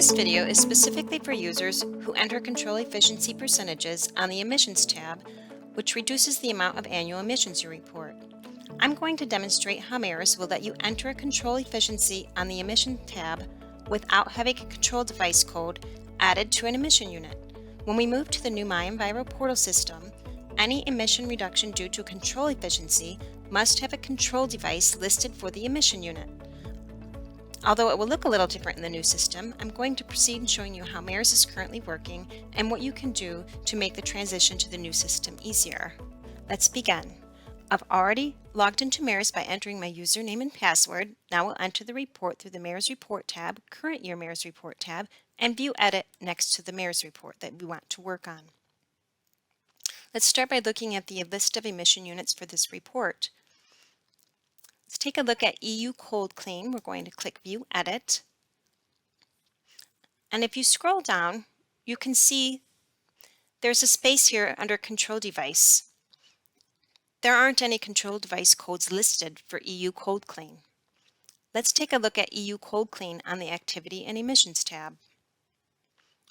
This video is specifically for users who enter control efficiency percentages on the Emissions tab, which reduces the amount of annual emissions you report. I'm going to demonstrate how MAERS will let you enter a control efficiency on the Emission tab without having a control device code added to an emission unit. When we move to the new MiEnviro Portal system, any emission reduction due to control efficiency must have a control device listed for the emission unit. Although it will look a little different in the new system, I'm going to proceed in showing you how MAERS is currently working and what you can do to make the transition to the new system easier. Let's begin. I've already logged into MAERS by entering my username and password. Now we'll enter the report through the MAERS Report tab, Current Year MAERS Report tab, and View Edit next to the MAERS report that we want to work on. Let's start by looking at the list of emission units for this report. Let's take a look at EU Cold Clean. We're going to click View Edit. And if you scroll down, you can see there's a space here under Control Device. There aren't any control device codes listed for EU Cold Clean. Let's take a look at EU Cold Clean on the Activity and Emissions tab.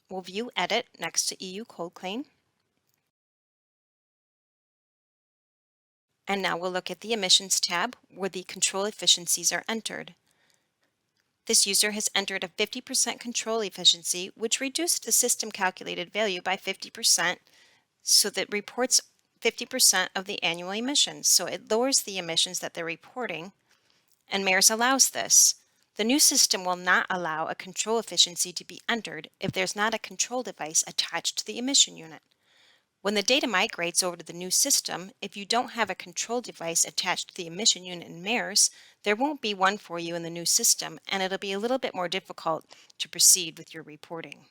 We'll view Edit next to EU Cold Clean. And now we'll look at the Emissions tab where the control efficiencies are entered. This user has entered a 50% control efficiency, which reduced the system calculated value by 50% so that reports 50% of the annual emissions. So it lowers the emissions that they're reporting, and MAERS allows this. The new system will not allow a control efficiency to be entered if there's not a control device attached to the emission unit. When the data migrates over to the new system, if you don't have a control device attached to the emission unit in MAERS, there won't be one for you in the new system, and it'll be a little bit more difficult to proceed with your reporting.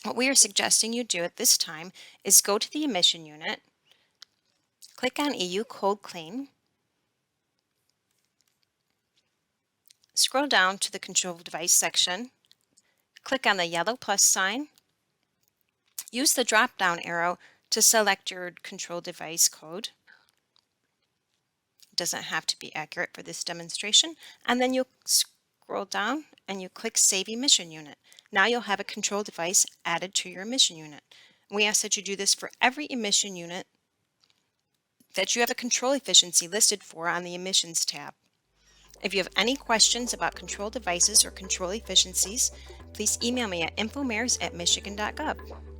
What we are suggesting you do at this time is go to the emission unit, click on EU Cold Clean, scroll down to the control device section, click on the yellow plus sign, use the drop-down arrow to select your control device code. It doesn't have to be accurate for this demonstration. And then you'll scroll down and you click Save Emission Unit. Now you'll have a control device added to your emission unit. We ask that you do this for every emission unit that you have a control efficiency listed for on the Emissions tab. If you have any questions about control devices or control efficiencies, please email me at info@MAERS@Michigan.gov.